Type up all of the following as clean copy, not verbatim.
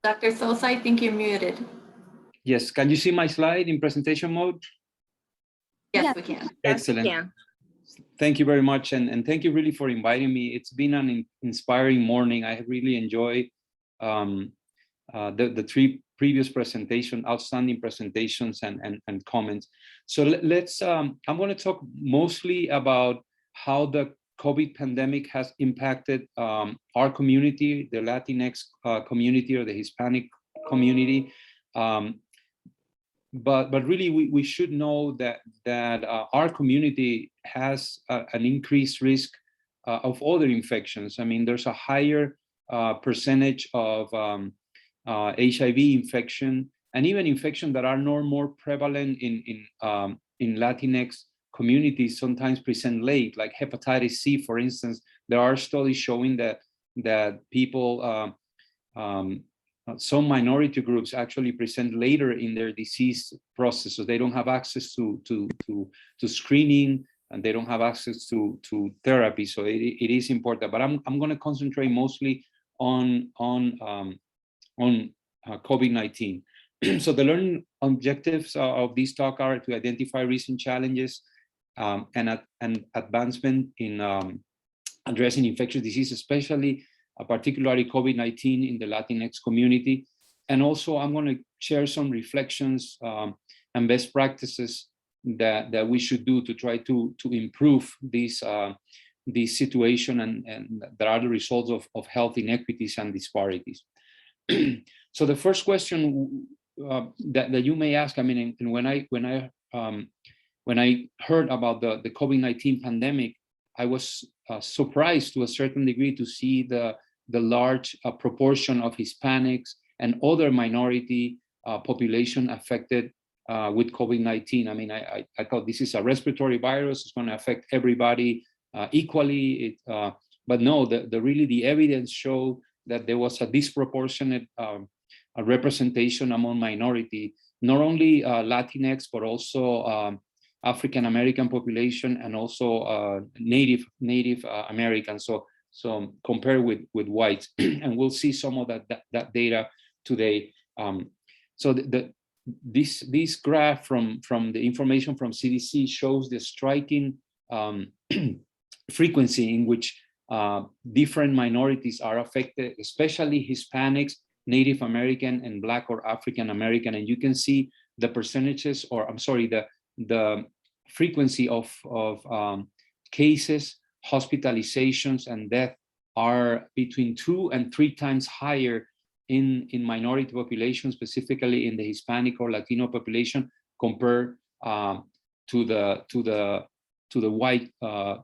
Dr. Sosa, I think you're muted. Yes, can you see my slide in presentation mode? Yes, we can. Excellent. Yes, Thank you very much. And thank you really for inviting me. It's been an inspiring morning. I really enjoyed the three previous outstanding presentations and comments. So let's, I'm going to talk mostly about how the COVID pandemic has impacted our community, the Latinx community or the Hispanic community. But really, we should know that our community has an increased risk of other infections. I mean, there's a higher percentage of HIV infection and even infections that are more prevalent in Latinx communities sometimes present late, like hepatitis C, for instance. There are studies showing that people, some minority groups actually present later in their disease process, so they don't have access to screening and they don't have access to therapy. So it is important. But I'm going to concentrate mostly on COVID-19. So the learning objectives of this talk are to identify recent challenges and advancement in addressing infectious disease, especially particularly COVID-19 in the Latinx community. And also I'm going to share some reflections and best practices that we should do to try to improve this situation and that are the results of health inequities and disparities. So the first question that you may ask, I mean, and when I heard about the COVID-19 pandemic, I was surprised to a certain degree to see the large proportion of Hispanics and other minority population affected with COVID-19. I mean, I thought this is a respiratory virus, it's going to affect everybody equally. But no, the evidence showed that there was a disproportionate representation among minority, not only Latinx, but also African American population and also Native Americans. So compare with whites, and we'll see some of that data today. So this graph from the information from CDC shows the striking frequency in which different minorities are affected, especially Hispanics, Native American, and Black or African American. And you can see the percentages, or I'm sorry, the frequency of cases, hospitalizations, and death are between 2 and 3 times higher in minority population, specifically in the Hispanic or Latino population, compared to the white, to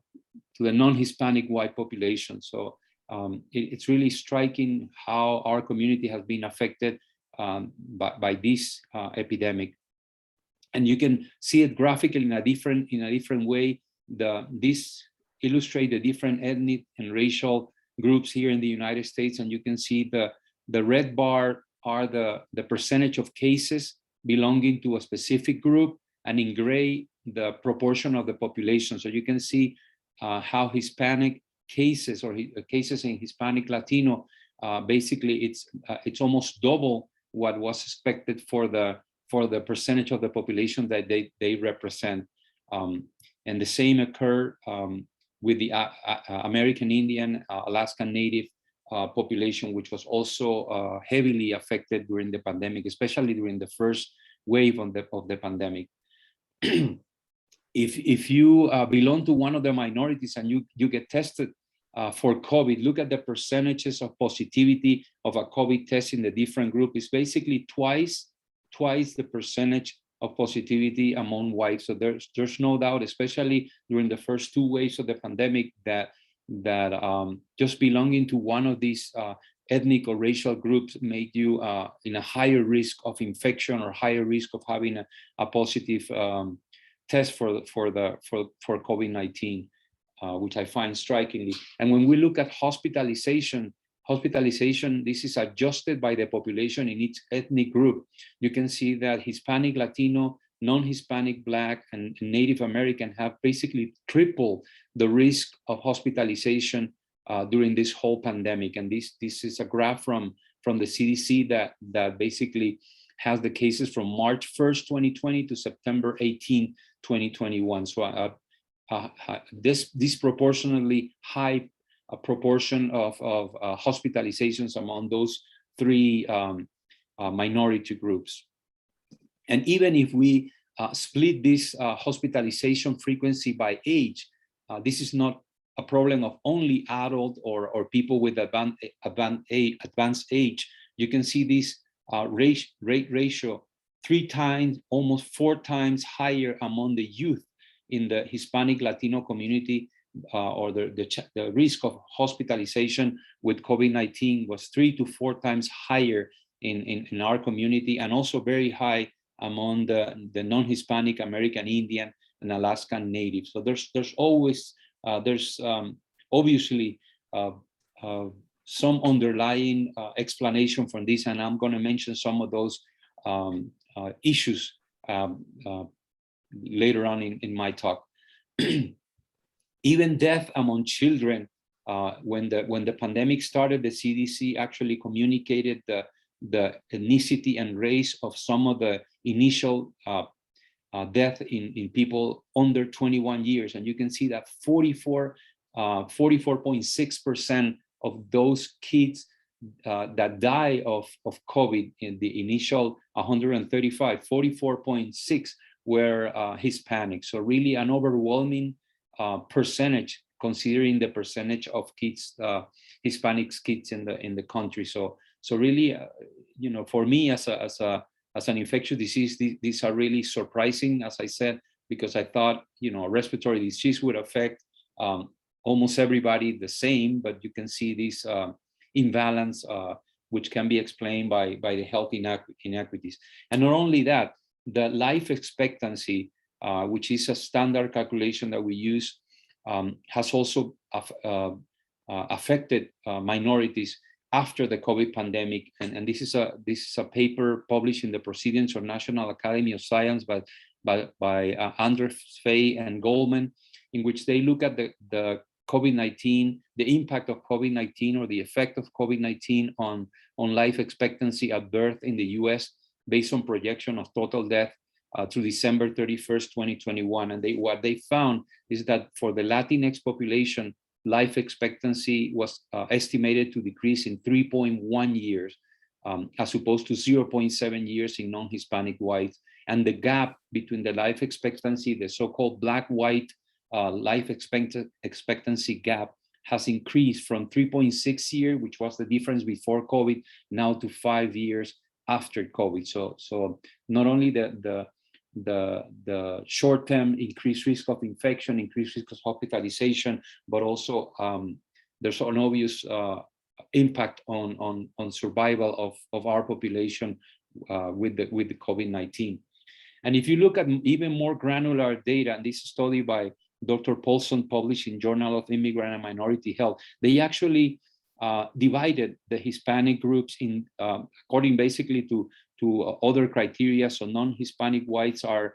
the non-Hispanic white population. So it's really striking how our community has been affected by this epidemic. And you can see it graphically in a different way. This illustrates the different ethnic and racial groups here in the United States, and you can see the red bar are the percentage of cases belonging to a specific group, and in gray the proportion of the population. So you can see how Hispanic cases or cases in Hispanic Latino, basically it's almost double what was expected for the percentage of the population that they represent. And the same occurred with the American Indian, Alaskan Native population, which was also heavily affected during the pandemic, especially during the first wave of the pandemic. If you belong to one of the minorities and you get tested for COVID, look at the percentages of positivity of a COVID test in the different group. It's basically twice the percentage of positivity among whites. So there's no doubt, especially during the first 2 waves of the pandemic, that just belonging to one of these ethnic or racial groups make you in a higher risk of infection or higher risk of having a positive test for COVID-19, which I find strikingly. And when we look at hospitalization, this is adjusted by the population in each ethnic group. You can see that Hispanic, Latino, non-Hispanic, Black, and Native American have basically tripled the risk of hospitalization during this whole pandemic. And this is a graph from from the CDC that basically has the cases from March 1st, 2020 to September 18, 2021. So this disproportionately high proportion of hospitalizations among those three minority groups. And even if we split this hospitalization frequency by age, this is not a problem of only adult or people with advanced age. You can see this rate ratio 3 times, almost 4 times higher among the youth in the Hispanic Latino community, or the risk of hospitalization with COVID-19 was 3 to 4 times higher in our community, and also very high among the non-Hispanic American Indian and Alaskan Native. So there's always obviously some underlying explanation from this, and I'm going to mention some of those issues later on in my talk. Even death among children, when the pandemic started, the CDC actually communicated the ethnicity and race of some of the initial death in people under 21 years. And you can see that 44.6% of those kids that die of COVID in the initial 135, 44.6 were Hispanic. So really an overwhelming percentage, considering the percentage of kids, Hispanics kids in the country. So really, for me as an infectious disease, these are really surprising, as I said, because I thought, respiratory disease would affect almost everybody the same, but you can see this imbalance, which can be explained by the health inequities. And not only that, the life expectancy, which is a standard calculation that we use, has also affected minorities after the COVID pandemic. And this is a paper published in the Proceedings of National Academy of Science by Anders Fay and Goldman, in which they look at the COVID-19, the impact of COVID-19 or the effect of COVID-19 on life expectancy at birth in the US based on projection of total death through December 31st, 2021. And what they found is that for the Latinx population, life expectancy was estimated to decrease in 3.1 years, as opposed to 0.7 years in non-Hispanic whites. And the gap between the life expectancy, the so-called black-white life expectancy gap, has increased from 3.6 years, which was the difference before COVID, now to 5 years after COVID. So not only the short-term increased risk of infection, increased risk of hospitalization, but also there's an obvious impact on survival of our population with the COVID-19. And if you look at even more granular data, and this study by Dr. Paulson published in Journal of Immigrant and Minority Health, they actually divided the Hispanic groups in according basically to other criteria. So non-Hispanic whites are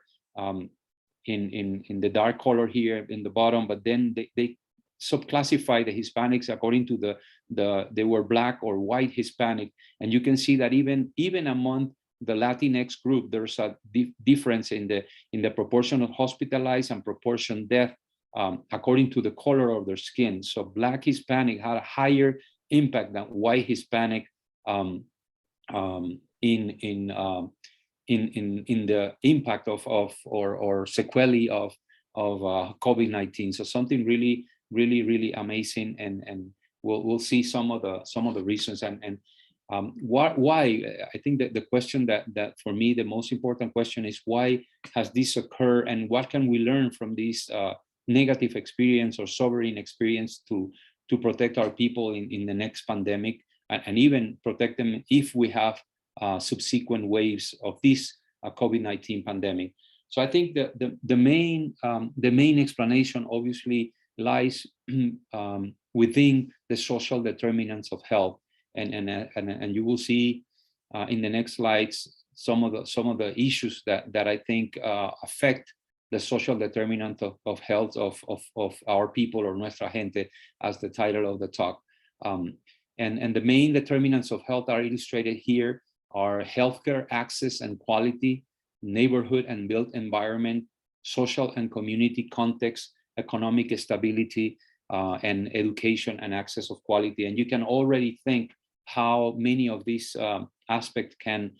in the dark color here in the bottom, but then they subclassify the Hispanics according to they were black or white Hispanic. And you can see that even among the Latinx group, there's a difference in the proportion of hospitalized and proportion death according to the color of their skin. So black Hispanic had a higher impact than white Hispanic in the impact of or sequelae of COVID-19. So something really amazing, and we'll see some of the reasons and why. I think that the question that for me the most important question is, why has this occurred, and what can we learn from this negative experience or sobering experience to protect our people in the next pandemic, and even protect them if we have subsequent waves of this COVID-19 pandemic. So I think the main explanation obviously lies within the social determinants of health, and you will see in the next slides some of the issues that I think affect the social determinant of health of our people, or nuestra gente, as the title of the talk. And the main determinants of health are illustrated here are healthcare access and quality, neighborhood and built environment, social and community context, economic stability, and education and access of quality. And you can already think how many of these aspects can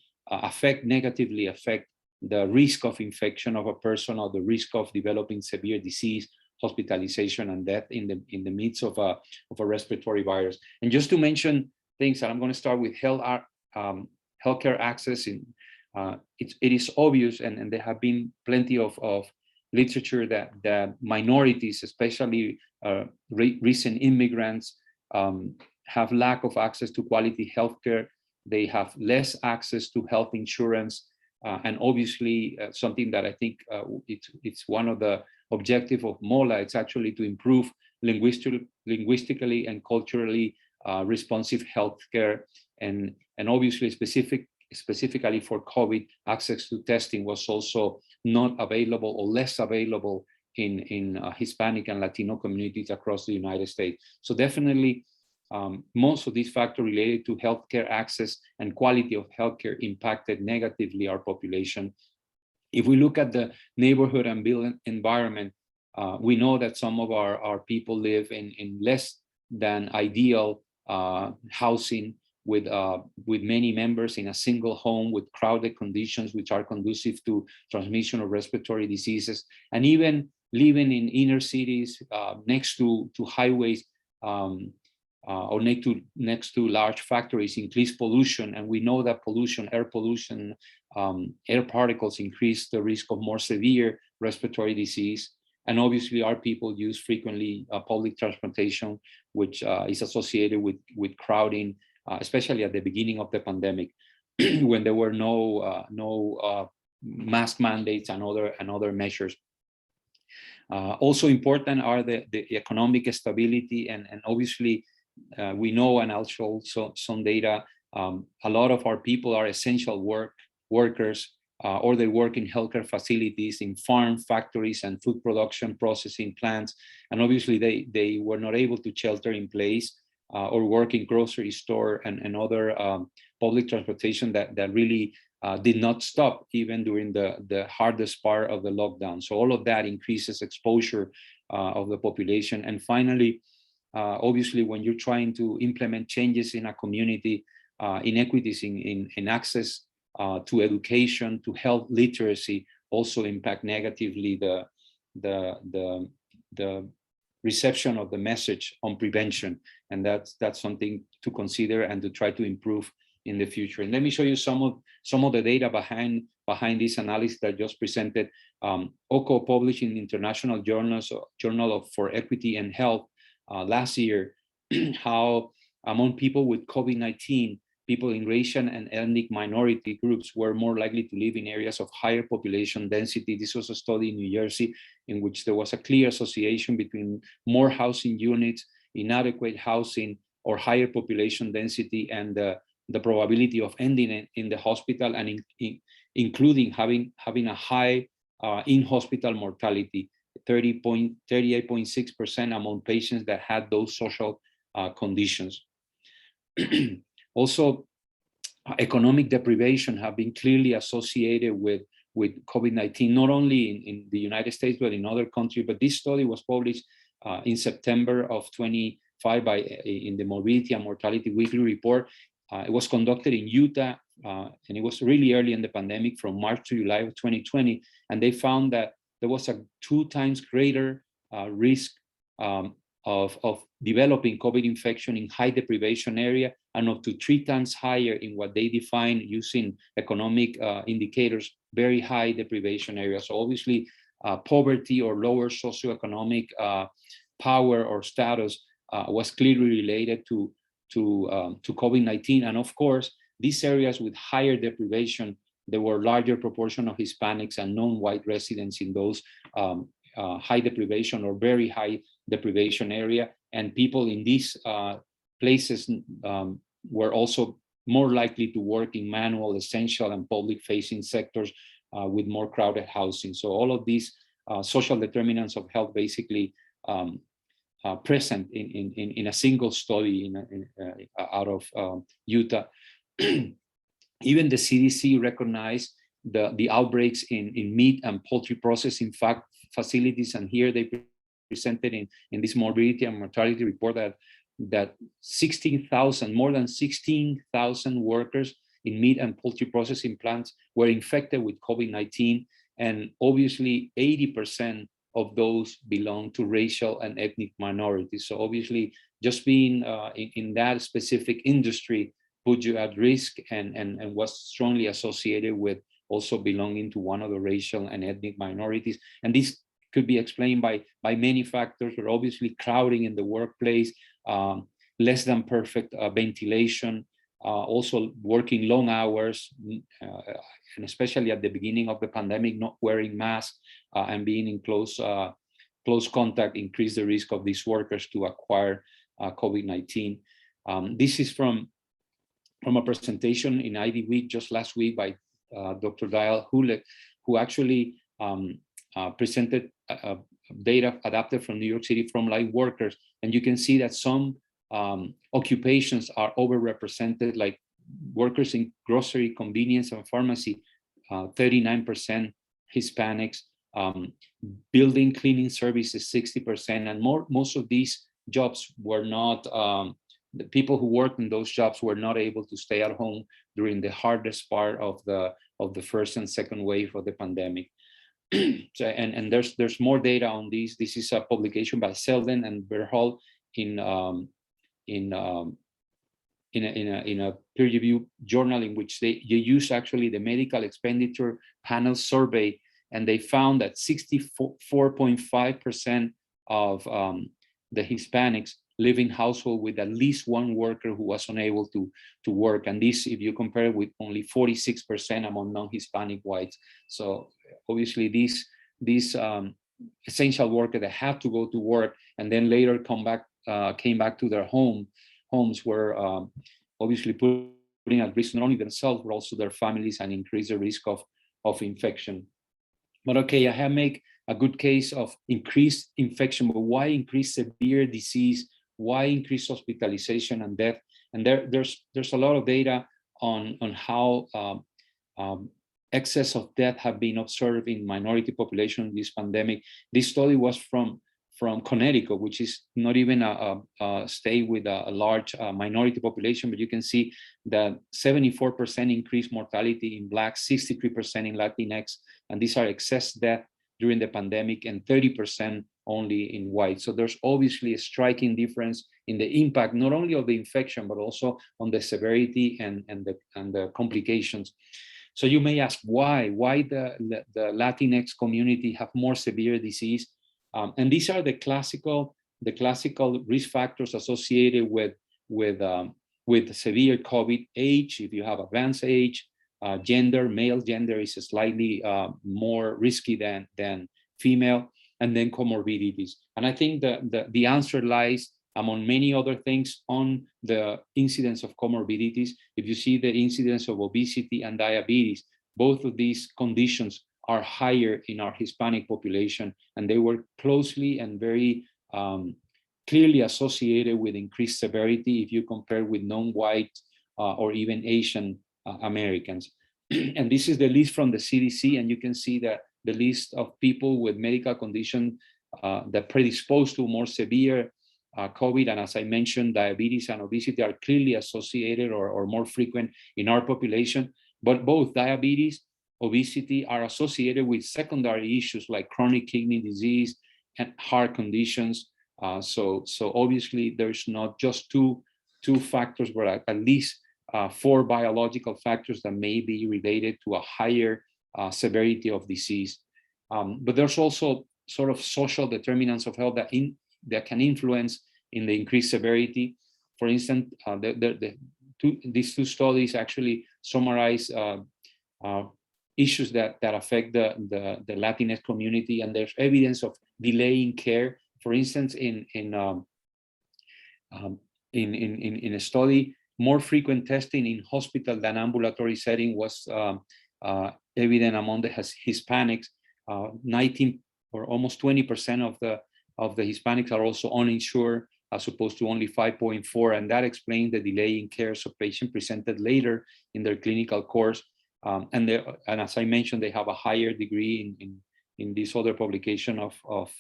negatively affect the risk of infection of a person or the risk of developing severe disease, hospitalization, and death in the midst of a respiratory virus. And just to mention things, and I'm going to start with healthcare access. It is obvious, and there have been plenty of literature that minorities, especially recent immigrants, have lack of access to quality healthcare. They have less access to health insurance, and obviously something that I think it's one of the objective of MOLA. It's actually to improve linguistically and culturally responsive healthcare, and obviously specifically for COVID, access to testing was also not available or less available in Hispanic and Latino communities across the United States. So definitely most of these factors related to healthcare access and quality of healthcare impacted negatively our population. If we look at the neighborhood and built environment, we know that some of our people live in less than ideal housing with many members in a single home, with crowded conditions which are conducive to transmission of respiratory diseases, and even living in inner cities next to highways or next to large factories increase pollution. And we know that air pollution, air particles increase the risk of more severe respiratory disease. And obviously our people use frequently public transportation, which is associated with crowding, especially at the beginning of the pandemic, when there were no mask mandates and other measures. Also important are the economic stability, and obviously we know, and I'll show some data, a lot of our people are essential workers, or they work in healthcare facilities, in farm factories and food production processing plants. And obviously they were not able to shelter in place or work in grocery store and other public transportation that really did not stop even during the hardest part of the lockdown. So all of that increases exposure of the population. And finally, obviously, when you're trying to implement changes in a community, inequities in access to education, to health literacy, also impact negatively the reception of the message on prevention. And that's something to consider and to try to improve in the future. And let me show you some of the data behind this analysis that I just presented. OCO published in International Journal for Equity and Health last year, how among people with COVID-19, people in racial and ethnic minority groups were more likely to live in areas of higher population density. This was a study in New Jersey in which there was a clear association between more housing units, inadequate housing, or higher population density, and the probability of ending in the hospital, and including having a high in-hospital mortality, 38.6% among patients that had those social conditions. Also, economic deprivation have been clearly associated with COVID-19, not only in the United States, but in other countries. But this study was published in September of 25 in the Morbidity and Mortality Weekly Report. It was conducted in Utah, and it was really early in the pandemic, from March to July of 2020. And they found that there was a 2 times greater risk of developing COVID infection in high deprivation area, and up to 3 times higher in what they define using economic indicators, very high deprivation areas. So obviously, poverty or lower socioeconomic power or status was clearly related to COVID-19. And of course, these areas with higher deprivation, there were larger proportion of Hispanics and non-white residents in those high deprivation or very high deprivation area. And people in these places were also more likely to work in manual, essential, and public-facing sectors with more crowded housing. So all of these social determinants of health basically present in a single study out of Utah. Even the CDC recognized the outbreaks in meat and poultry processing facilities, and here they presented in this morbidity and mortality report that 16,000, more than 16,000 workers in meat and poultry processing plants were infected with COVID-19, and obviously 80% of those belong to racial and ethnic minorities. So obviously, just being in that specific industry put you at risk, and was strongly associated with also belonging to one of the racial and ethnic minorities. And this could be explained by many factors, but obviously crowding in the workplace, less than perfect ventilation, also working long hours, and especially at the beginning of the pandemic, not wearing masks and being in close contact increase the risk of these workers to acquire COVID-19. This is from a presentation in Ivy Week just last week by Dr. Dial Hulek, who actually presented data adapted from New York City from light workers. And you can see that some occupations are overrepresented, like workers in grocery, convenience, and pharmacy, 39% Hispanics, building cleaning services, 60%, and most of these jobs were not, the people who worked in those jobs were not able to stay at home during the hardest part of the first and second wave of the pandemic. So, and there's more data on these. This is a publication by Selden and Berhol in a peer-reviewed journal in which they use actually the medical expenditure panel survey, and they found that 64.5% of the Hispanics live in household with at least one worker who was unable to work. And this, if you compare it with only 46% among non-Hispanic whites. So obviously these essential workers that had to go to work and then later came back to their homes were obviously putting at risk not only themselves, but also their families, and increase the risk of infection. But okay, I have made a good case of increased infection, but why increase severe disease? Why increase hospitalization and death? And there's a lot of data on how excess of death have been observed in minority population in this pandemic. This study was from Connecticut, which is not even a state with a large minority population, but you can see that 74% increased mortality in Blacks, 63% in Latinx, and these are excess death during the pandemic, and 30% only in white. So there's obviously a striking difference in the impact, not only of the infection, but also on the severity and the complications. So you may ask why the Latinx community have more severe disease. And these are the classical risk factors associated with severe COVID: age, if you have advanced age, gender, male gender is slightly more risky than female, and then comorbidities. And I think the answer lies, among many other things, on the incidence of comorbidities. If you see the incidence of obesity and diabetes, both of these conditions are higher in our Hispanic population, and they were closely and very clearly associated with increased severity if you compare with non-white or even Asian Americans. And this is the list from the CDC, and you can see that the list of people with medical condition that predispose to more severe COVID, and as I mentioned, diabetes and obesity are clearly associated or more frequent in our population. But both diabetes, obesity are associated with secondary issues like chronic kidney disease and heart conditions. So obviously there's not just two factors, but at least 4 biological factors that may be related to a higher severity of disease. But there's also sort of social determinants of health that can influence in the increased severity. For instance, these two studies actually summarize issues that affect the Latinx community, and there's evidence of delaying care. For instance, in a study, more frequent testing in hospital than ambulatory setting was evident among the Hispanics. 19 or almost 20% of the of the Hispanics are also uninsured, as opposed to only 5.4, and that explains the delay in care. So patients presented later in their clinical course, and as I mentioned, they have a higher degree in this other publication of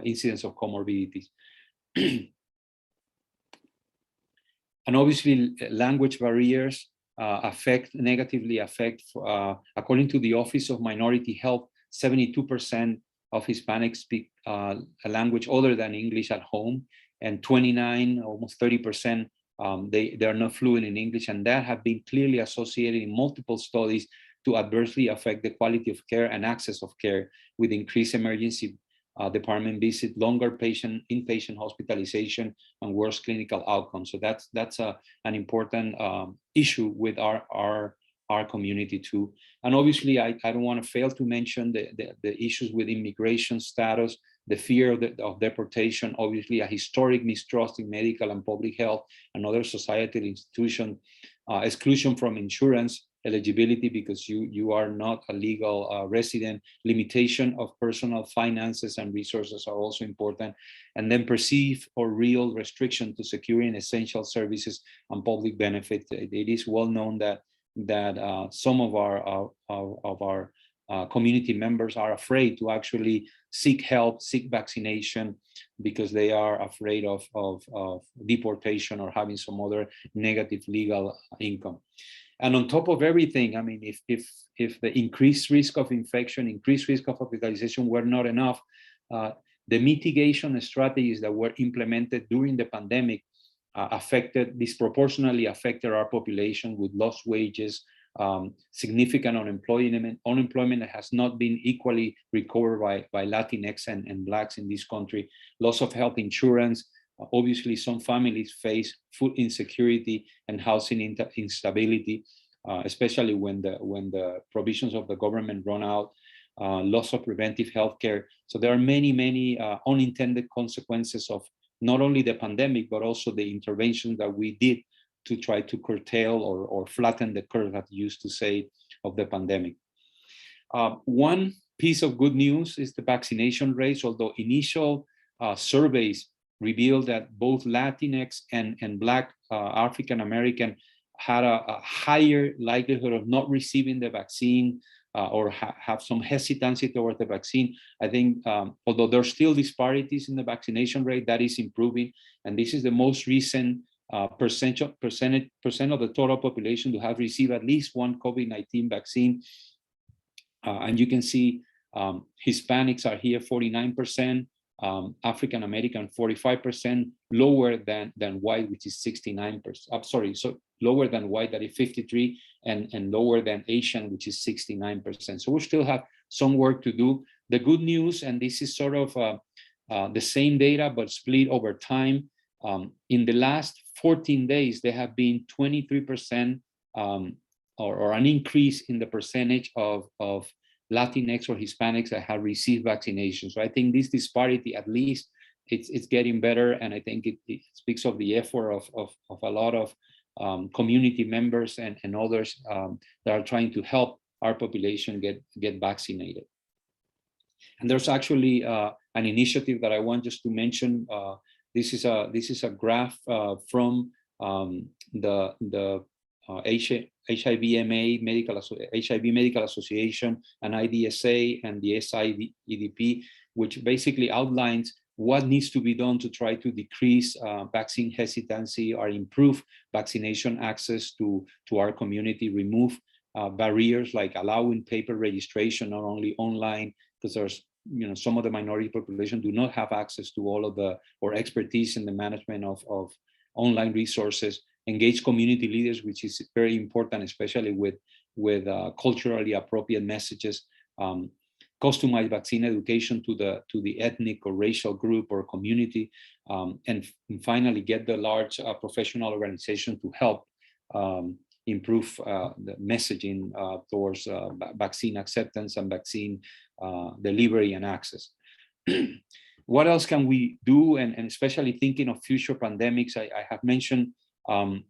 incidence of comorbidities. And obviously, language barriers negatively affect, according to the Office of Minority Health, 72% of Hispanics speak a language other than English at home, and 29, almost 30%, they are not fluent in English, and that have been clearly associated in multiple studies to adversely affect the quality of care and access of care, with increased emergency department visit, longer inpatient hospitalization, and worse clinical outcomes. So that's an important issue with our community too. And obviously, I don't want to fail to mention the issues with immigration status, the fear of deportation, obviously a historic mistrust in medical and public health and other societal institutions, exclusion from insurance eligibility because you are not a legal resident, limitation of personal finances and resources are also important, and then perceived or real restriction to securing essential services and public benefit. It is well known that some of our community members are afraid to actually seek help, seek vaccination, because they are afraid of deportation or having some other negative legal income. And on top of everything, I mean, if the increased risk of infection, increased risk of hospitalization were not enough, the mitigation strategies that were implemented during the pandemic disproportionately affected our population with lost wages, significant unemployment that has not been equally recovered by Latinx and Blacks in this country, loss of health insurance. Obviously, some families face food insecurity and housing instability, especially when the provisions of the government run out, loss of preventive health care. So there are many unintended consequences of not only the pandemic, but also the interventions that we did to try to curtail or flatten the curve, that used to say, of the pandemic. One piece of good news is the vaccination rates, although initial surveys revealed that both Latinx and Black African American had a higher likelihood of not receiving the vaccine or have some hesitancy towards the vaccine. I think, although there's still disparities in the vaccination rate, that is improving. And this is the most recent percent of the total population to have received at least one COVID-19 vaccine. And you can see Hispanics are here 49%, African American 45%, lower than white, which is 69%. I'm sorry, so lower than white, that is 53%, and lower than Asian, which is 69%. So we still have some work to do. The good news, and this is sort of the same data but split over time. In the last 14 days, there have been 23% or an increase in the percentage of Latinx or Hispanics that have received vaccinations. So I think this disparity, at least, it's getting better, and I think it speaks of the effort of a lot of community members and others that are trying to help our population get vaccinated. And there's actually an initiative that I want just to mention. This is a graph from the HIV Medical Association and IDSA and the SIEDP, which basically outlines what needs to be done to try to decrease vaccine hesitancy or improve vaccination access to our community, remove barriers like allowing paper registration, not only online, because there's some of the minority population do not have access to all of or expertise in the management of online resources, engage community leaders, which is very important, especially with culturally appropriate messages, customize vaccine education to the ethnic or racial group or community, and finally get the large professional organization to help improve the messaging towards vaccine acceptance and vaccine delivery and access. What else can we do? And especially thinking of future pandemics, I have mentioned the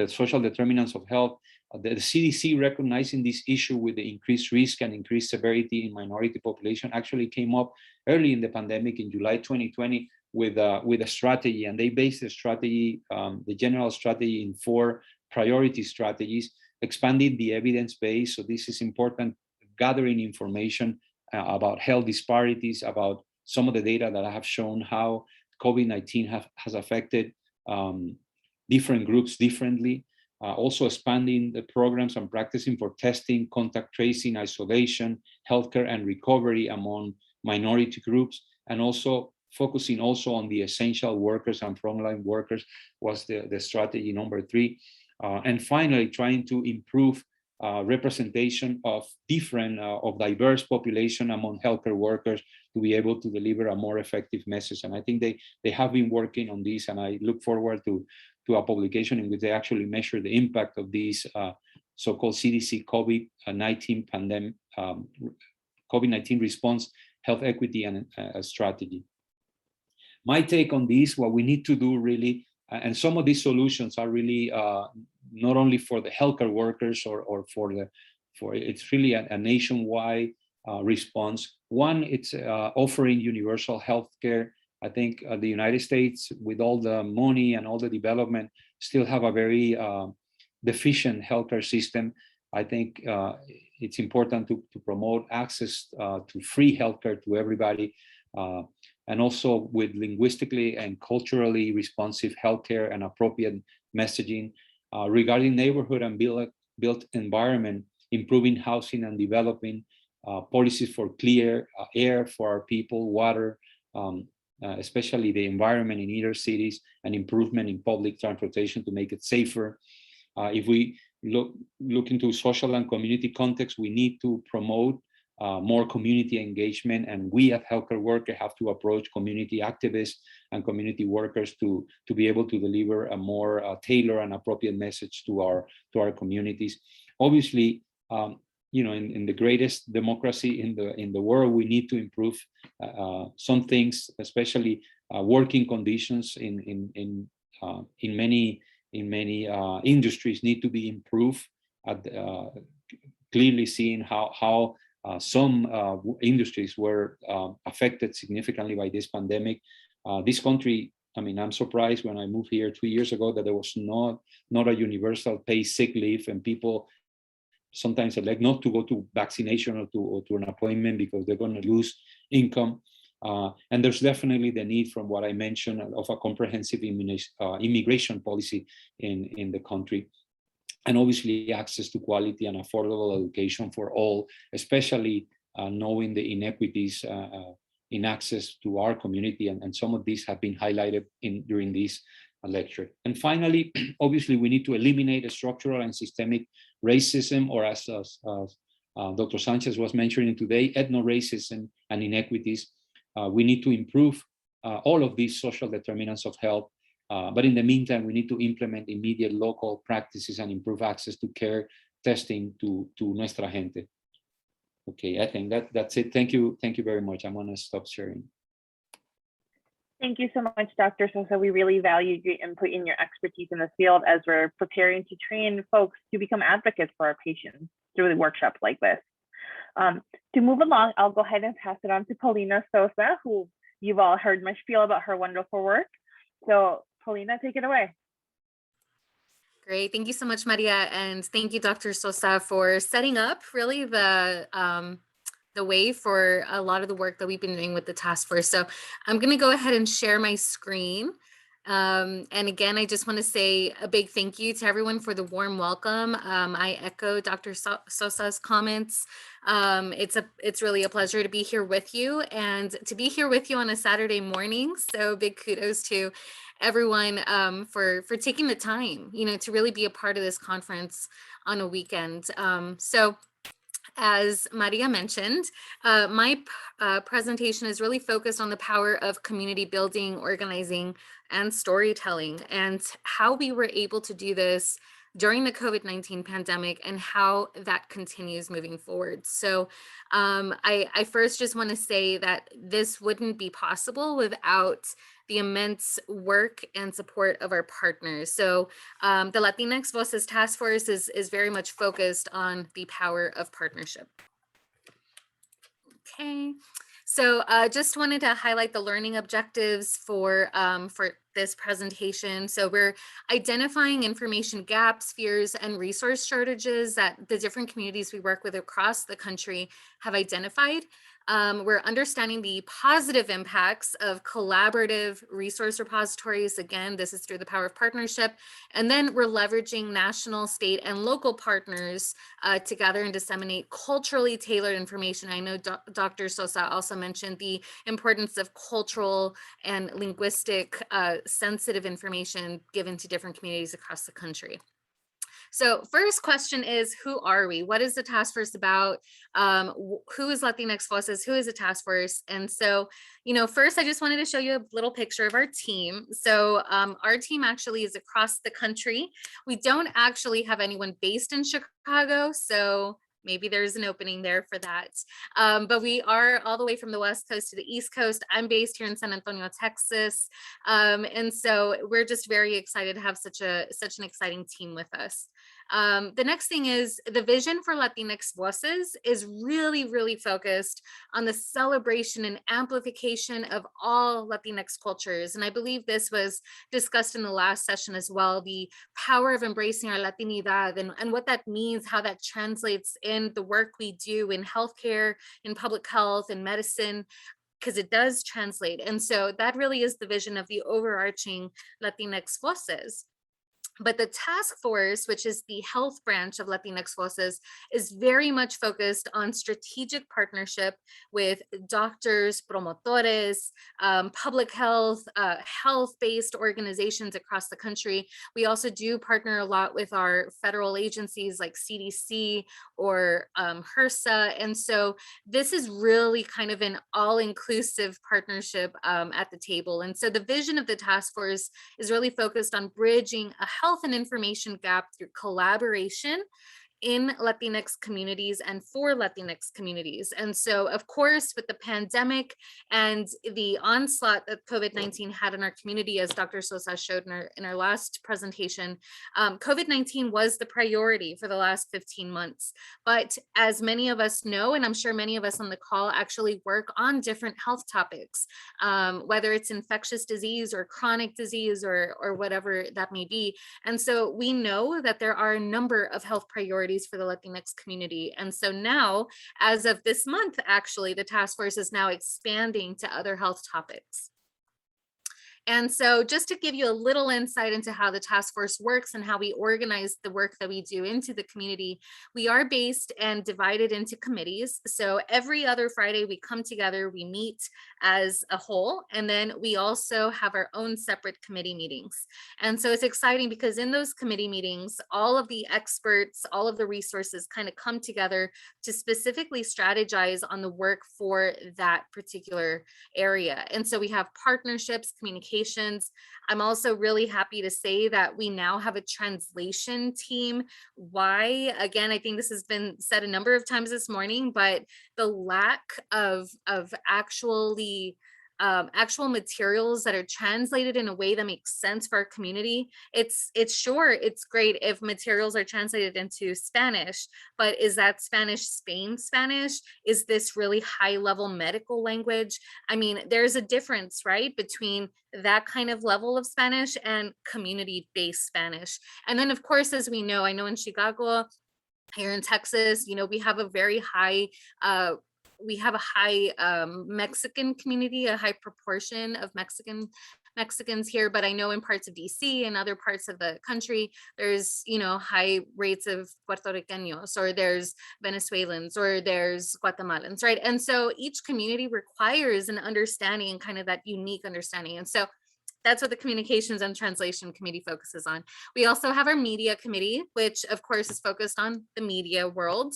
social determinants of health. the CDC recognizing this issue with the increased risk and increased severity in minority population actually came up early in the pandemic in July 2020 with a strategy, and they based the strategy, the general strategy, in 4 priority strategies, expanding the evidence base. So this is important, gathering information about health disparities, about some of the data that I have shown how COVID-19 has affected different groups differently. Also expanding the programs and practicing for testing, contact tracing, isolation, healthcare and recovery among minority groups, and also focusing also on the essential workers and frontline workers was the strategy number 3. And finally, trying to improve representation of different, of diverse population among healthcare workers to be able to deliver a more effective message. And I think they have been working on this, and I look forward to a publication in which they actually measure the impact of these so-called CDC COVID-19 pandemic, COVID-19 response, health equity, and strategy. My take on this, what we need to do really, and some of these solutions are really not only for the healthcare workers or for it's really a nationwide response. One, it's offering universal healthcare. I think the United States, with all the money and all the development, still have a very deficient healthcare system. I think it's important to promote access to free healthcare to everybody, and also with linguistically and culturally responsive healthcare and appropriate messaging. Regarding neighborhood and built environment, improving housing and developing policies for clear air for our people, water, especially the environment in inner cities, and improvement in public transportation to make it safer. If we look into social and community context, we need to promote more community engagement, and we as healthcare workers have to approach community activists and community workers to be able to deliver a more tailored and appropriate message to our communities. Obviously, you know, in the greatest democracy in the world, we need to improve some things, especially working conditions in many industries need to be improved. Clearly seeing how some industries were affected significantly by this pandemic. This country, I mean, I'm surprised when I moved here 2 years ago that there was not a universal paid sick leave, and people sometimes elect not to go to vaccination or to an appointment because they're going to lose income. And there's definitely the need, from what I mentioned, of a comprehensive immigration policy in the country. And obviously access to quality and affordable education for all, especially knowing the inequities in access to our community. And some of these have been highlighted during this lecture. And finally, obviously, we need to eliminate a structural and systemic racism, or as Dr. Sanchez was mentioning today, ethno-racism and inequities. We need to improve all of these social determinants of health. But in the meantime, we need to implement immediate local practices and improve access to care, testing to nuestra gente. Okay, I think that's it. Thank you very much. I'm gonna stop sharing. Thank you so much, Dr. Sosa. We really value your input and your expertise in this field as we're preparing to train folks to become advocates for our patients through the workshops like this. To move along, I'll go ahead and pass it on to Paulina Sosa, who you've all heard much spiel about her wonderful work. So Paulina, take it away. Great. Thank you so much, Maria. And thank you, Dr. Sosa, for setting up really the way for a lot of the work that we've been doing with the task force. So I'm going to go ahead and share my screen. And again, I just want to say a big thank you to everyone for the warm welcome. I echo Dr. Sosa's comments. It's really a pleasure to be here with you, and to be here with you on a Saturday morning. So big kudos to everyone for taking the time, you know, to really be a part of this conference on a weekend. So as Maria mentioned, my presentation is really focused on the power of community building, organizing, and storytelling, and how we were able to do this during the COVID-19 pandemic and how that continues moving forward. So I first just want to say that this wouldn't be possible without the immense work and support of our partners. So the Latinx Voices Task Force is very much focused on the power of partnership. Okay, so just wanted to highlight the learning objectives for this presentation. So we're identifying information gaps, fears, and resource shortages that the different communities we work with across the country have identified. We're understanding the positive impacts of collaborative resource repositories. Again, this is through the power of partnership. And then we're leveraging national, state, and local partners to gather and disseminate culturally tailored information. I know Dr. Sosa also mentioned the importance of cultural and linguistic sensitive information given to different communities across the country. So first question is, who are we? What is the task force about? Who is Latinx Voices? Who is the task force? And so, first I just wanted to show you a little picture of our team. So our team actually is across the country. We don't actually have anyone based in Chicago. So maybe there's an opening there for that. But we are all the way from the West Coast to the East Coast. I'm based here in San Antonio, Texas. And so we're just very excited to have such an exciting team with us. The next thing is the vision for Latinx Voices is really, really focused on the celebration and amplification of all Latinx cultures. And I believe this was discussed in the last session as well, the power of embracing our Latinidad and what that means, how that translates in the work we do in healthcare, in public health, and medicine, because it does translate. And so that really is the vision of the overarching Latinx Voices. But the task force, which is the health branch of Latinx Voices, is very much focused on strategic partnership with doctors, promotores, public health, health-based organizations across the country. We also do partner a lot with our federal agencies like CDC or HRSA. And so this is really kind of an all-inclusive partnership at the table. And so the vision of the task force is really focused on bridging a health and information gap through collaboration in Latinx communities and for Latinx communities. And so, of course, with the pandemic and the onslaught that COVID-19 had in our community, as Dr. Sosa showed in our last presentation, COVID-19 was the priority for the last 15 months. But as many of us know, and I'm sure many of us on the call actually work on different health topics, whether it's infectious disease or chronic disease or whatever that may be. And so we know that there are a number of health priorities for the Latinx community. And so now, as of this month, actually, the task force is now expanding to other health topics. And so just to give you a little insight into how the task force works and how we organize the work that we do into the community, we are based and divided into committees. So every other Friday we come together, we meet as a whole, and then we also have our own separate committee meetings. And so it's exciting because in those committee meetings, all of the experts, all of the resources kind of come together to specifically strategize on the work for that particular area. And so we have partnerships, communication. I'm also really happy to say that we now have a translation team. Why? Again, I think this has been said a number of times this morning, but the lack of actual materials that are translated in a way that makes sense for our community. It's great if materials are translated into Spanish, but is that Spain Spanish? Is this really high level medical language? I mean, there's a difference, right, between that kind of level of Spanish and community-based Spanish. And then of course, as we know, I know in Chicago, here in Texas, we have a very high Mexican community, a high proportion of Mexicans here, but I know in parts of DC and other parts of the country, there's, high rates of Puerto Ricanos, or there's Venezuelans, or there's Guatemalans, right? And so each community requires an understanding and kind of that unique understanding. And so that's what the Communications and Translation Committee focuses on. We also have our Media Committee, which of course is focused on the media world.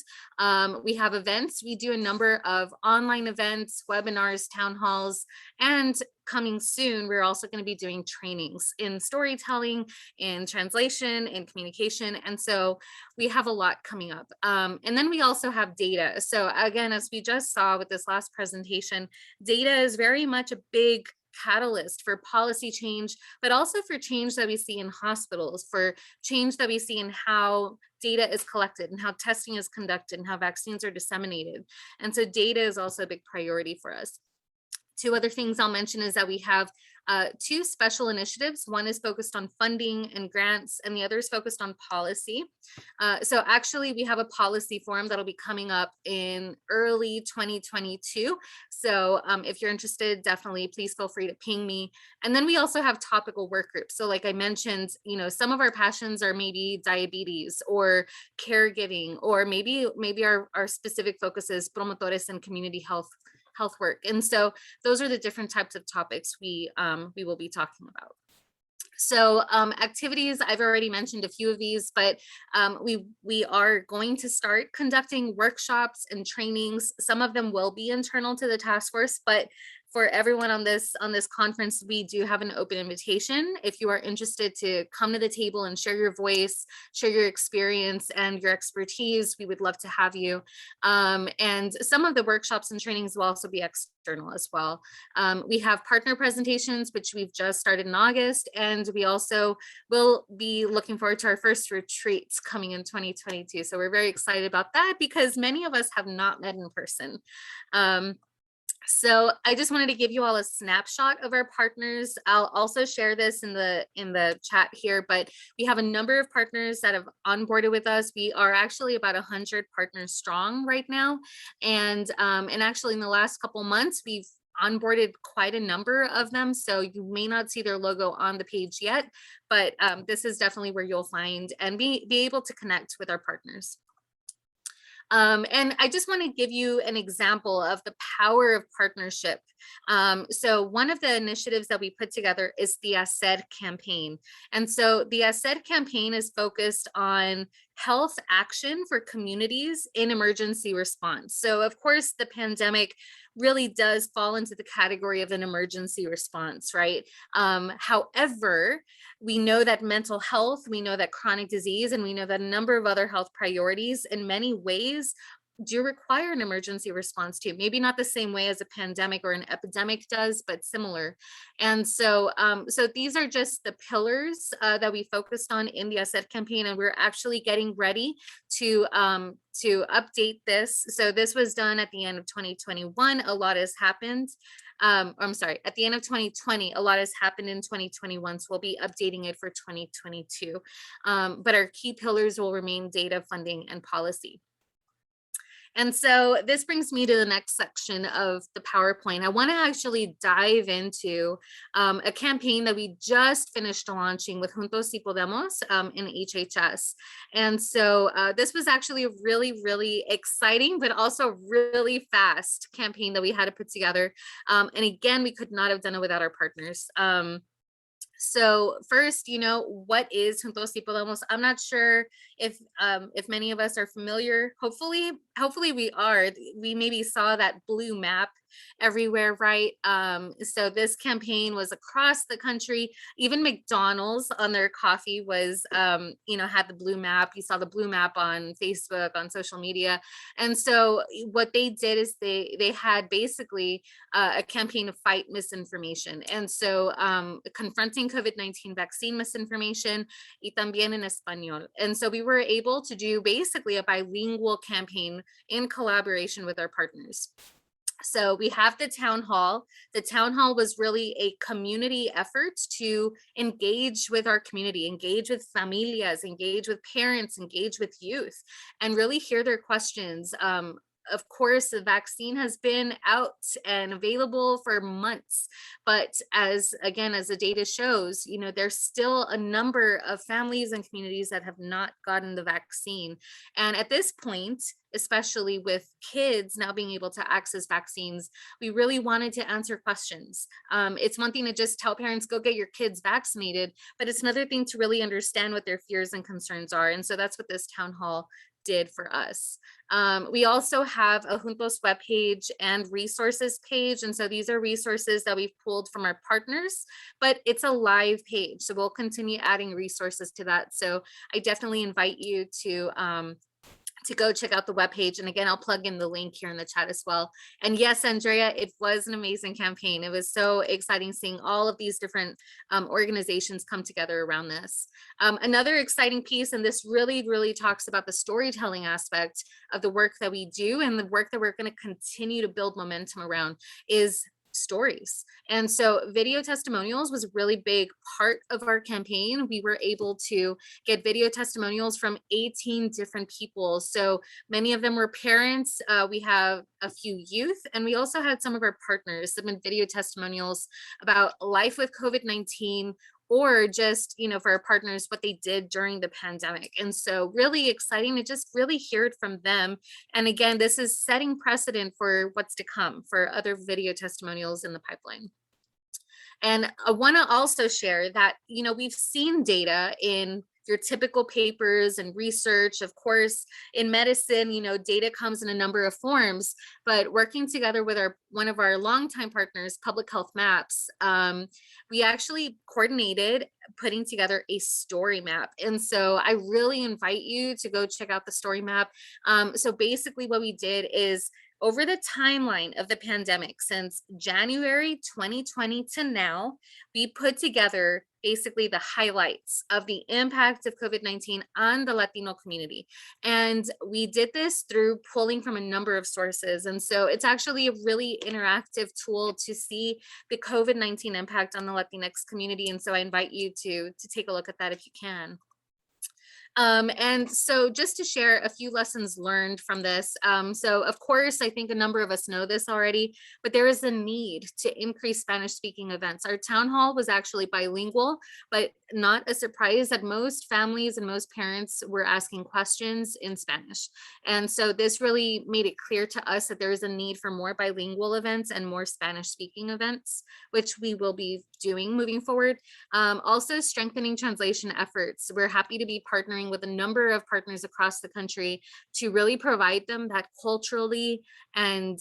We have events. We do a number of online events, webinars, town halls, and coming soon, we're also going to be doing trainings in storytelling, in translation, in communication. And so we have a lot coming up. And then we also have data. So again, as we just saw with this last presentation, data is very much a big catalyst for policy change, but also for change that we see in hospitals, for change that we see in how data is collected and how testing is conducted and how vaccines are disseminated. And so data is also a big priority for us. Two other things I'll mention is that we have two special initiatives. One is focused on funding and grants, and the other is focused on policy. So actually, we have a policy forum that'll be coming up in early 2022. So if you're interested, definitely please feel free to ping me. And then we also have topical work groups. So like I mentioned, some of our passions are maybe diabetes or caregiving, or maybe our specific focus is promotores and community health work. And so those are the different types of topics we will be talking about. So activities, I've already mentioned a few of these, but we are going to start conducting workshops and trainings. Some of them will be internal to the task force, but for everyone on this conference, we do have an open invitation. If you are interested to come to the table and share your voice, share your experience and your expertise, we would love to have you. And some of the workshops and trainings will also be external as well. We have partner presentations, which we've just started in August, and we also will be looking forward to our first retreats coming in 2022. So we're very excited about that because many of us have not met in person. So I just wanted to give you all a snapshot of our partners. I'll also share this in the chat here, but we have a number of partners that have onboarded with us. We are actually about 100 partners strong right now. And actually in the last couple months, we've onboarded quite a number of them. So you may not see their logo on the page yet, but this is definitely where you'll find and be able to connect with our partners. And I just want to give you an example of the power of partnership. So one of the initiatives that we put together is the ACER campaign. And so the ACER campaign is focused on health action for communities in emergency response. So of course, the pandemic really does fall into the category of an emergency response, right? However, we know that mental health, we know that chronic disease, and we know that a number of other health priorities in many ways do require an emergency response to. Maybe not the same way as a pandemic or an epidemic does, but similar. And so, so these are just the pillars that we focused on in the ACER campaign, and we're actually getting ready to update this. So this was done at the end of 2021. A lot has happened. I'm sorry, at the end of 2020, a lot has happened in 2021. So we'll be updating it for 2022. But our key pillars will remain data, funding, and policy. And so this brings me to the next section of the PowerPoint. I want to actually dive into a campaign that we just finished launching with Juntos y Podemos in HHS. And so this was actually a really, really exciting, but also really fast campaign that we had to put together. And again, we could not have done it without our partners. So first, what is Juntos y Podemos? I'm not sure if many of us are familiar. Hopefully we are. We maybe saw that blue map everywhere, right? So this campaign was across the country. Even McDonald's on their coffee was, had the blue map. You saw the blue map on Facebook, on social media. And so what they did is they had basically a campaign to fight misinformation. And so confronting COVID-19 vaccine misinformation, y también en español. And so we were able to do basically a bilingual campaign in collaboration with our partners. So we have the town hall. The town hall was really a community effort to engage with our community, engage with familias, engage with parents, engage with youth, and really hear their questions. Of course, the vaccine has been out and available for months, but as the data shows, there's still a number of families and communities that have not gotten the vaccine. And at this point, especially with kids now being able to access vaccines, we really wanted to answer questions. It's one thing to just tell parents, go get your kids vaccinated, but it's another thing to really understand what their fears and concerns are. And so that's what this town hall did for us. We also have a Juntos webpage and resources page. And so these are resources that we've pulled from our partners, but it's a live page. So we'll continue adding resources to that. So I definitely invite you to to go check out the webpage. And again, I'll plug in the link here in the chat as well. And yes, Andrea, it was an amazing campaign. It was so exciting seeing all of these different organizations come together around this. Another exciting piece, and this really, really talks about the storytelling aspect of the work that we do and the work that we're going to continue to build momentum around, is stories. And so video testimonials was a really big part of our campaign. We were able to get video testimonials from 18 different people. So many of them were parents. We have a few youth, and we also had some of our partners submit video testimonials about life with COVID-19, or just, you know, for our partners, what they did during the pandemic. And so really exciting to just really hear it from them. And again, this is setting precedent for what's to come for other video testimonials in the pipeline. And I want to also share that, you know, we've seen data in your typical papers and research. Of course, in medicine, you know, data comes in a number of forms, but working together with one of our longtime partners, Public Health Maps, we actually coordinated putting together a story map. And so I really invite you to go check out the story map. So basically what we did is, over the timeline of the pandemic since January 2020 to now, we put together basically the highlights of the impact of COVID-19 on the Latino community. And we did this through pulling from a number of sources. And so it's actually a really interactive tool to see the COVID-19 impact on the Latinx community. And so I invite you to take a look at that if you can. And so just to share a few lessons learned from this. So of course, I think a number of us know this already, but there is a need to increase Spanish speaking events. Our town hall was actually bilingual, but not a surprise that most families and most parents were asking questions in Spanish. And so this really made it clear to us that there is a need for more bilingual events and more Spanish speaking events, which we will be doing moving forward. Also strengthening translation efforts. We're happy to be partnering with a number of partners across the country to really provide them that culturally and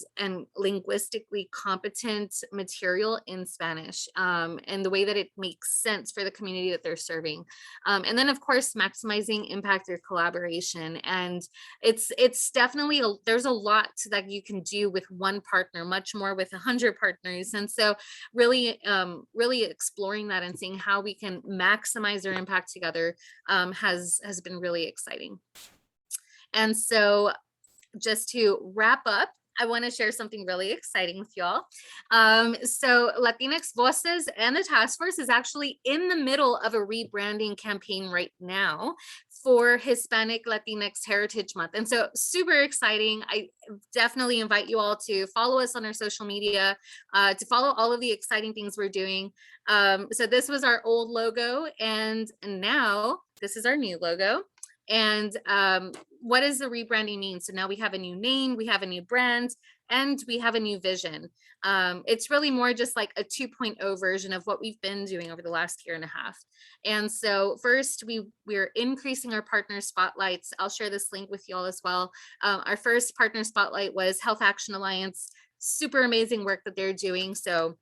linguistically competent material in Spanish, and the way that it makes sense for the community that they're serving. And then of course, maximizing impact through collaboration. And it's definitely, there's a lot that you can do with one partner, much more with 100 partners. And so really exploring that and seeing how we can maximize their impact together has been really exciting. And so just to wrap up, I want to share something really exciting with y'all. So Latinx Voices and the task force is actually in the middle of a rebranding campaign right now for Hispanic Latinx Heritage Month. And so super exciting. I definitely invite you all to follow us on our social media, to follow all of the exciting things we're doing. So this was our old logo, and now this is our new logo. And what does the rebranding mean? So now we have a new name, we have a new brand, and we have a new vision. It's really more just like a 2.0 version of what we've been doing over the last year and a half. And so first, we're increasing our partner spotlights. I'll share this link with you all as well. Our first partner spotlight was Health Action Alliance. Super amazing work that they're doing. So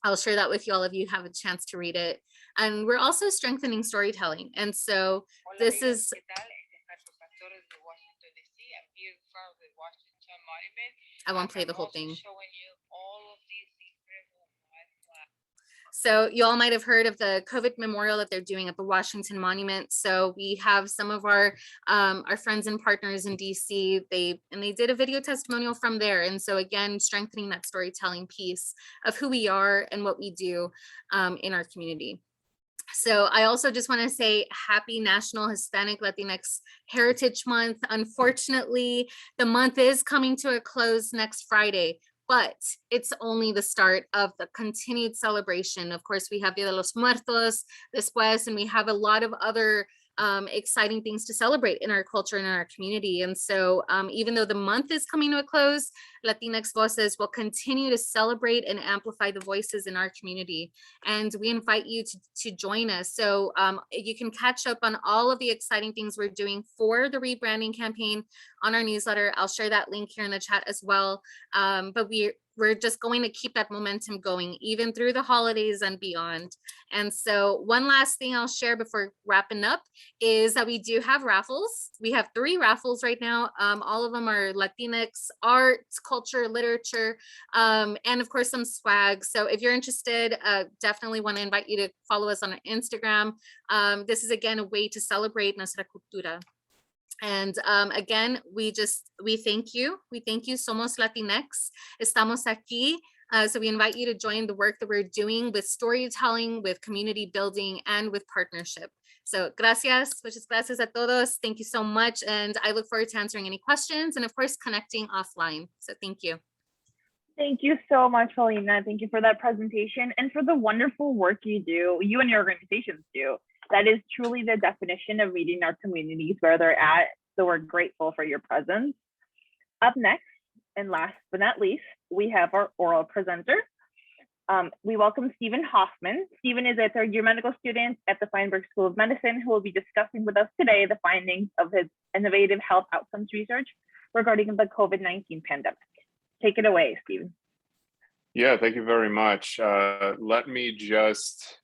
I'll share that with you all if you have a chance to read it. And we're also strengthening storytelling. And so this is, I won't play the whole thing. So you all might have heard of the COVID memorial that they're doing at the Washington Monument. So we have some of our friends and partners in DC, they did a video testimonial from there. And so again, strengthening that storytelling piece of who we are and what we do in our community. So I also just want to say happy National Hispanic Latinx Heritage Month. Unfortunately, the month is coming to a close next Friday, but it's only the start of the continued celebration. Of course, we have Dia de los Muertos después, and we have a lot of other exciting things to celebrate in our culture and in our community. And so even though the month is coming to a close, Latinx Voices will continue to celebrate and amplify the voices in our community. And we invite you to join us. So you can catch up on all of the exciting things we're doing for the rebranding campaign on our newsletter. I'll share that link here in the chat as well. But we're just going to keep that momentum going even through the holidays and beyond. And so one last thing I'll share before wrapping up is that we do have raffles. We have 3 raffles right now. All of them are Latinx arts, culture, literature, and of course some swag. So if you're interested, definitely want to invite you to follow us on our Instagram. This is again a way to celebrate nuestra cultura. And again, we thank you. We thank you. Somos Latinx. Estamos aquí. So we invite you to join the work that we're doing with storytelling, with community building, and with partnership. So gracias, muchas gracias a todos. Thank you so much. And I look forward to answering any questions and of course, connecting offline. So thank you. Thank you so much, Paulina. Thank you for that presentation and for the wonderful work you and your organizations do. That is truly the definition of meeting our communities where they're at. So we're grateful for your presence. Up next, and last but not least, we have our oral presenter. We welcome Stephen Hoffman. Stephen is a third-year medical student at the Feinberg School of Medicine who will be discussing with us today the findings of his innovative health outcomes research regarding the COVID-19 pandemic. Take it away, Stephen. Yeah, thank you very much. Let me just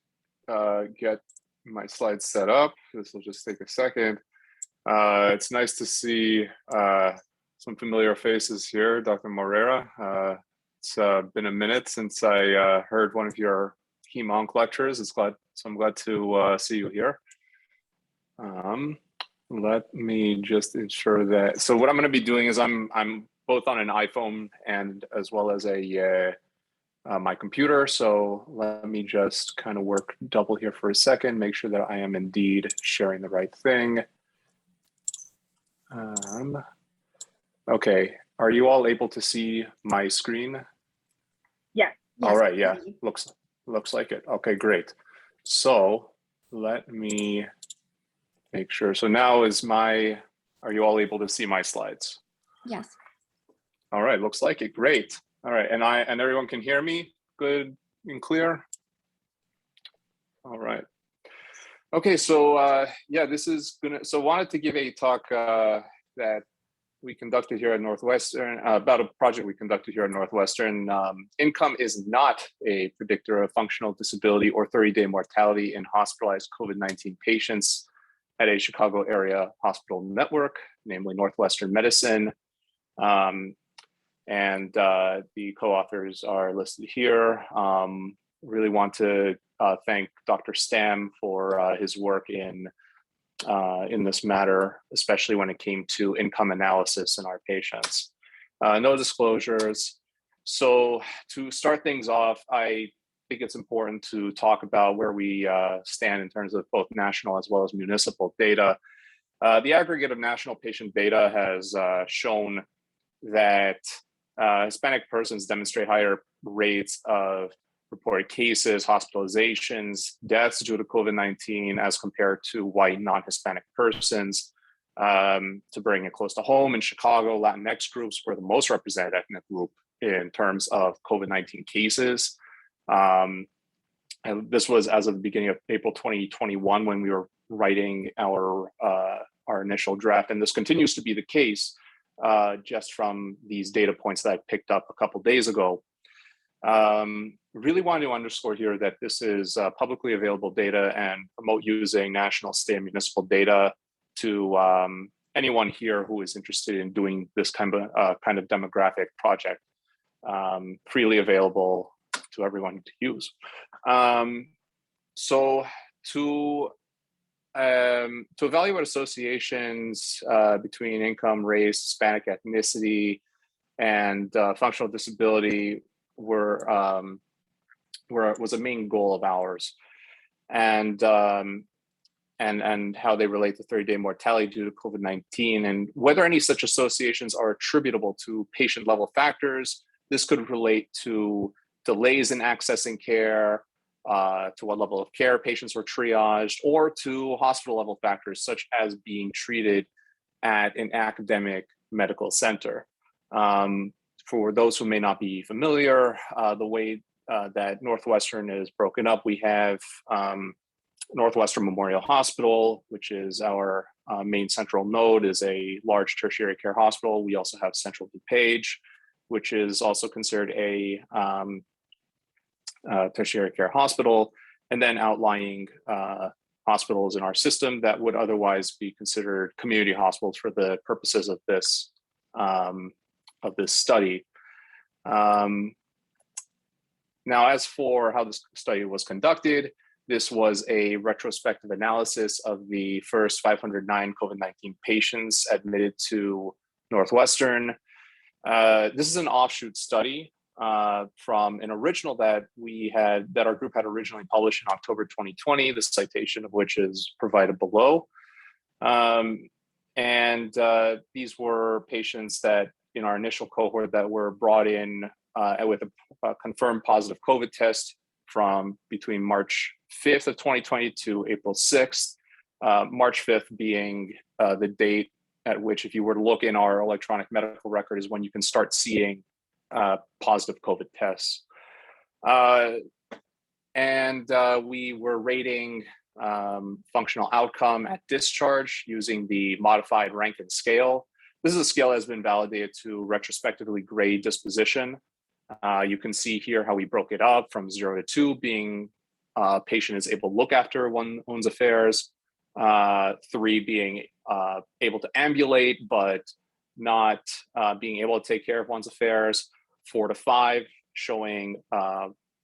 get my slides set up. This will just take a second. It's nice to see some familiar faces here. Dr. Moreira, it's been a minute since I heard one of your hem-onc lectures. So I'm glad to see you here. Let me just ensure that. So what I'm going to be doing is I'm both on an iPhone and as well as my computer. So let me just kind of work double here for a second, make sure that I am indeed sharing the right thing. Okay, are you all able to see my screen? Yes. All right, yeah, looks like it. Okay, great. So let me make sure. So now are you all able to see my slides? Yes. All right, looks like it, great. All right, and everyone can hear me good and clear? All right. Okay, so yeah, wanted to give a talk that we conducted here at Northwestern, about a project we conducted here at Northwestern. Income is not a predictor of functional disability or 30-day mortality in hospitalized COVID-19 patients at a Chicago area hospital network, namely Northwestern Medicine. And the co-authors are listed here. Really want to thank Dr. Stam for his work in this matter, especially when it came to income analysis in our patients. No disclosures. So to start things off, I think it's important to talk about where we stand in terms of both national as well as municipal data. The aggregate of national patient data has shown that Hispanic persons demonstrate higher rates of reported cases, hospitalizations, deaths due to COVID-19 as compared to white non-Hispanic persons. To bring it close to home, in Chicago, Latinx groups were the most represented ethnic group in terms of COVID-19 cases. And this was as of the beginning of April 2021 when we were writing our initial draft, and this continues to be the case just from these data points that I picked up a couple days ago. Really wanted to underscore here that this is publicly available data and promote using national, state, and municipal data to anyone here who is interested in doing this kind of demographic project, freely available to everyone to use. So to evaluate associations between income, race, Hispanic ethnicity, and functional disability was a main goal of ours, and how they relate to 30-day mortality due to COVID-19, and whether any such associations are attributable to patient-level factors. This could relate to delays in accessing care, to what level of care patients were triaged, or to hospital-level factors such as being treated at an academic medical center. For those who may not be familiar, the way that Northwestern is broken up, we have Northwestern Memorial Hospital, which is our main central node, is a large tertiary care hospital. We also have Central DuPage, which is also considered a tertiary care hospital, and then outlying hospitals in our system that would otherwise be considered community hospitals for the purposes of this study. Now, as for how this study was conducted, this was a retrospective analysis of the first 509 COVID-19 patients admitted to Northwestern. This is an offshoot study from an original that our group had originally published in October 2020, the citation of which is provided below. These were patients that in our initial cohort that were brought in with a confirmed positive COVID test from between March 5th of 2020 to April 6th, March 5th being the date at which, if you were to look in our electronic medical record, is when you can start seeing positive COVID tests. We were rating functional outcome at discharge using the modified Rankin scale. This is a scale that has been validated to retrospectively grade disposition. You can see here how we broke it up from 0 to 2 being patient is able to look after one's affairs, 3 being able to ambulate but not being able to take care of one's affairs, 4 to 5 showing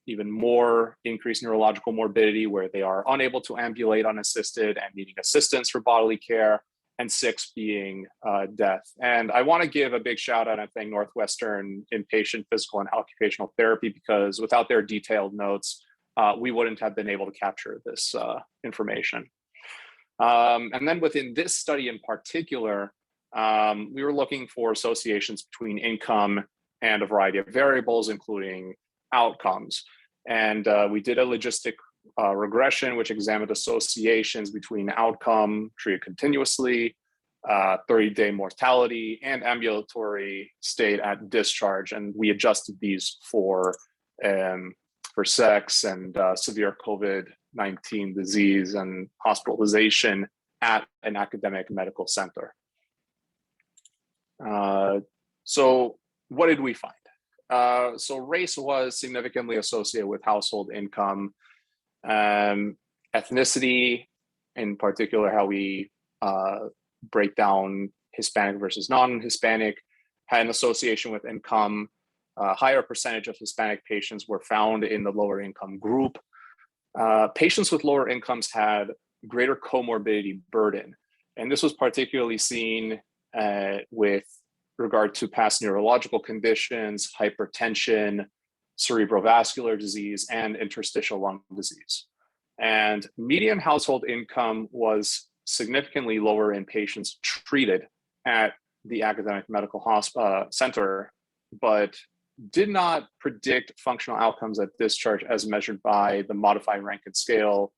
even more increased neurological morbidity where they are unable to ambulate unassisted and needing assistance for bodily care, and 6 being death. And I want to give a big shout out and thank Northwestern Inpatient Physical and Occupational Therapy, because without their detailed notes, we wouldn't have been able to capture this information. And then within this study in particular, we were looking for associations between income and a variety of variables, including outcomes. And we did a logistic regression, which examined associations between outcome treated continuously, 30-day mortality, and ambulatory state at discharge. And we adjusted these for sex and severe COVID-19 disease and hospitalization at an academic medical center. So what did we find? So race was significantly associated with household income, ethnicity, in particular, how we break down Hispanic versus non-Hispanic, had an association with income. A higher percentage of Hispanic patients were found in the lower income group. Patients with lower incomes had greater comorbidity burden. And this was particularly seen with regard to past neurological conditions, hypertension, cerebrovascular disease, and interstitial lung disease. And median household income was significantly lower in patients treated at the academic medical center, but did not predict functional outcomes at discharge as measured by the modified Rankin scale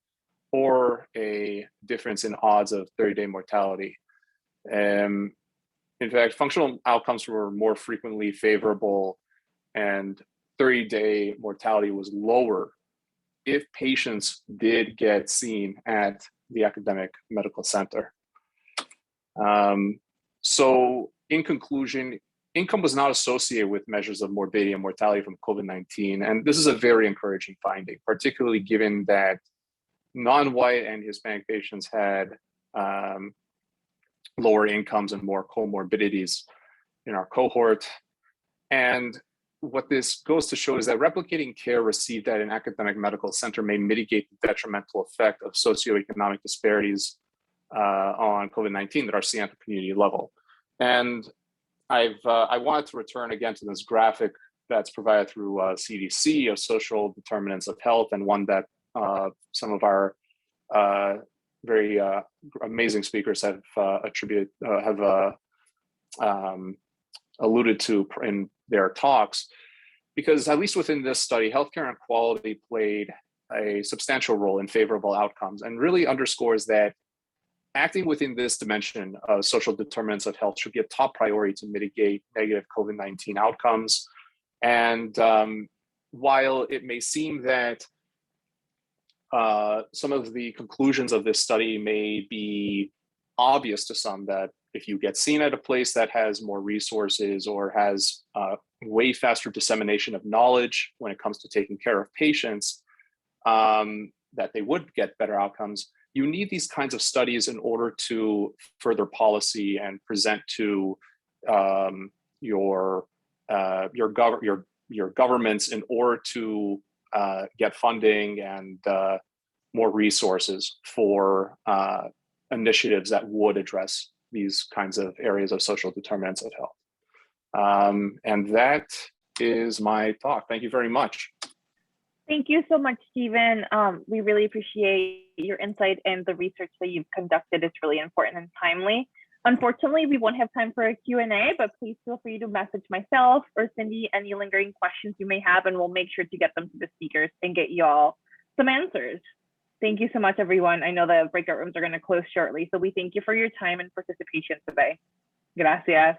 or a difference in odds of 30-day mortality. In fact, functional outcomes were more frequently favorable, and 30-day mortality was lower if patients did get seen at the academic medical center. So in conclusion, income was not associated with measures of morbidity and mortality from COVID-19. And this is a very encouraging finding, particularly given that non-white and Hispanic patients had lower incomes and more comorbidities in our cohort. And what this goes to show is that replicating care received at an academic medical center may mitigate the detrimental effect of socioeconomic disparities on COVID-19 that are seen at the community level. And I wanted to return again to this graphic that's provided through CDC of social determinants of health, and one that some of our very amazing speakers have alluded to in their talks, because at least within this study, healthcare inequality played a substantial role in favorable outcomes, and really underscores that acting within this dimension of social determinants of health should be a top priority to mitigate negative COVID-19 outcomes. And while it may seem that some of the conclusions of this study may be obvious to some, that if you get seen at a place that has more resources or has way faster dissemination of knowledge when it comes to taking care of patients, that they would get better outcomes, you need these kinds of studies in order to further policy and present to your governments in order to get funding and more resources for initiatives that would address these kinds of areas of social determinants of health. And that is my talk. Thank you very much. Thank you so much, Stephen. We really appreciate your insight, and the research that you've conducted is really important and timely. Unfortunately, we won't have time for a Q&A, but please feel free to message myself or Cindy any lingering questions you may have, and we'll make sure to get them to the speakers and get you all some answers. Thank you so much, everyone. I know the breakout rooms are going to close shortly, so we thank you for your time and participation today. Gracias.